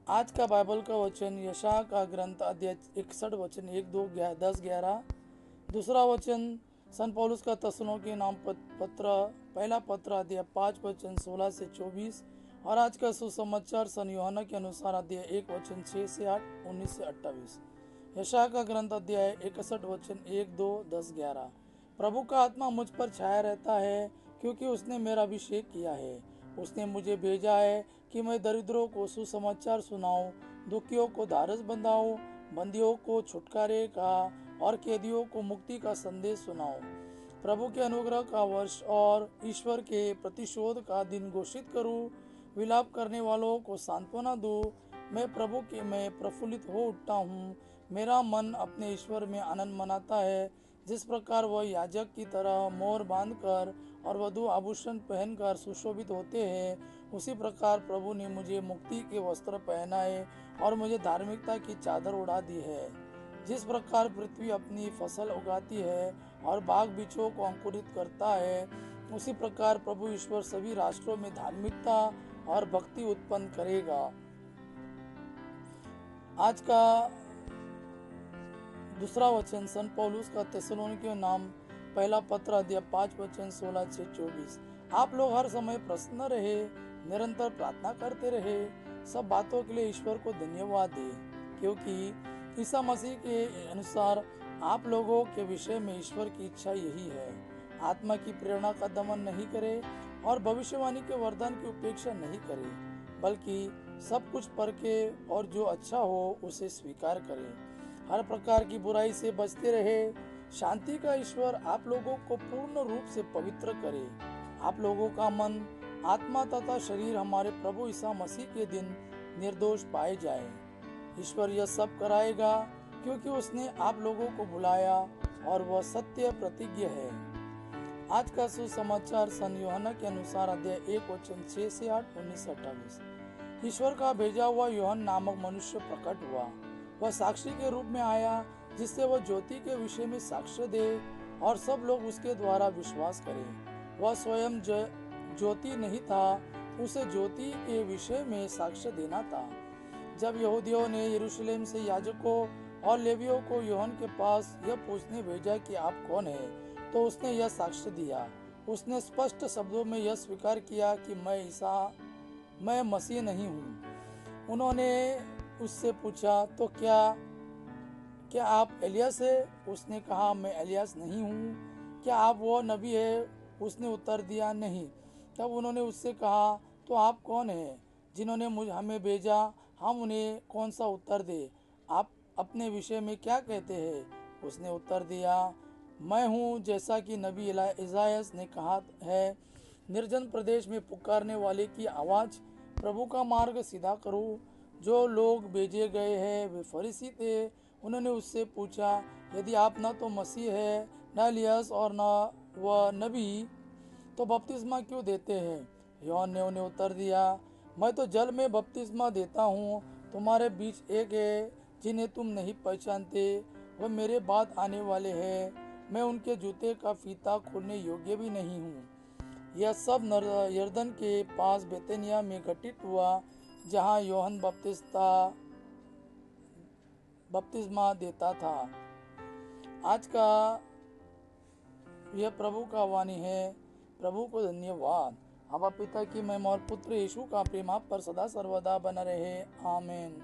आज का बाइबल का वचन यशायाह का ग्रंथ अध्याय 61 वचन 1, 2, 10, 11। दूसरा वचन सन पौलुस का तस्सलोनिके नाम पत्र पहला पत्र अध्याय 5 वचन 16 से 24। और आज का सुसमाचार सन यूहन्ना के अनुसार अध्याय 1 वचन 6 से 8, 19 से 28। यशायाह का ग्रंथ अध्याय 61 वचन 1, 2, 10, 11। प्रभु का आत्मा मुझ पर छाया रहता है, क्योंकि उसने मेरा अभिषेक किया है। उसने मुझे भेजा है कि मैं दरिद्रों को सुसमाचार सुनाऊं, दुखियों को धारस बंधाऊं, बंदियों को छुटकारे का और कैदियों को मुक्ति का संदेश सुनाऊं। प्रभु के अनुग्रह का वर्ष और ईश्वर के प्रतिशोध का दिन घोषित करूं। विलाप करने वालों को सांत्वना दूं। मैं प्रभु के में प्रफुल्लित हो उठता हूँ। मेरा मन अपने ईश्वर में आनंद मनाता है। जिस प्रकार वह याजक की तरह मोर बांधकर और वधु आभूषण पहनकर सुशोभित होते हैं, उसी प्रकार प्रभु ने मुझे मुक्ति के वस्त्र पहनाए और मुझे धार्मिकता की चादर उड़ा दी है। जिस प्रकार पृथ्वी अपनी फसल उगाती है और बाग बीजों को अंकुरित करता है, उसी प्रकार प्रभु ईश्वर सभी राष्ट्रों में धार्मिकता और भक्ति उत्पन्न करेगा। आज का दूसरा वचन सन पौलुस का थिस्सलुनीकियों नाम पहला पत्र अध्याय 5 वचन 16 से 24। आप लोग हर समय प्रसन्न रहे, निरंतर प्रार्थना करते रहे, सब बातों के लिए ईश्वर को धन्यवाद दे, क्योंकि ईसा मसीह के अनुसार आप लोगों के विषय में ईश्वर की इच्छा यही है। आत्मा की प्रेरणा का दमन नहीं करे और भविष्यवाणी के वरदान की उपेक्षा नहीं करे, बल्कि सब कुछ परखे और जो अच्छा हो उसे स्वीकार करे। हर प्रकार की बुराई से बचते रहे। शांति का ईश्वर आप लोगों को पूर्ण रूप से पवित्र करे। आप लोगों का मन, आत्मा तथा शरीर हमारे प्रभु ईसा मसीह के दिन निर्दोष पाए जाए। ईश्वर यह सब कराएगा, क्योंकि उसने आप लोगों को बुलाया और वह सत्य प्रतिज्ञ है। आज का सुसमाचार सन यूहन्ना के अनुसार अध्याय 1 वचन 6 से 8, 19 से 28। ईश्वर का भेजा हुआ यूहन्ना नामक मनुष्य प्रकट हुआ। वह साक्षी के रूप में आया, जिससे वह ज्योति के विषय में साक्ष्य दे और सब लोग उसके द्वारा विश्वास करें। वह स्वयं ज्योति नहीं था, उसे ज्योति के विषय में साक्ष्य देना था। जब यहूदियों ने यरूशलेम से याजकों और लेवियों को यूहन्ना के पास यह पूछने भेजा कि आप कौन हैं, तो उसने यह साक्ष्य दिया। उसने स्पष्ट शब्दों में यह स्वीकार किया कि मैं मसीह नहीं हूँ। उन्होंने उससे पूछा, तो क्या आप एलियास है? उसने कहा, मैं एलियास नहीं हूँ। क्या आप वो नबी है? उसने उत्तर दिया, नहीं। तब उन्होंने उससे कहा, तो आप कौन हैं जिन्होंने हमें भेजा? हम उन्हें कौन सा उत्तर दे? आप अपने विषय में क्या कहते हैं? उसने उत्तर दिया, मैं हूँ जैसा कि नबी इसायास ने कहा है, निर्जन प्रदेश में पुकारने वाले की आवाज़, प्रभु का मार्ग सीधा करो। जो लोग भेजे गए हैं वे फरीसी थे। उन्होंने उससे पूछा, यदि आप न तो मसीह है, न एलियास और न वह नबी, तो बपतिस्मा क्यों देते हैं? यूहन्ना ने उन्हें उत्तर दिया, मैं तो जल में बपतिस्मा देता हूँ। तुम्हारे बीच एक है जिन्हें तुम नहीं पहचानते। वह मेरे बाद आने वाले हैं। मैं उनके जूते का फीता खोलने योग्य भी नहीं हूँ। यह सब यरदन के पास बेतनिया में घटित हुआ, जहाँ यूहन्ना बपतिस्मा देता था। आज का यह प्रभु का वाणी है। प्रभु को धन्यवाद। अब पिता की महिमा और पुत्र यीशु का प्रेम आप पर सदा सर्वदा बना रहे। आमीन।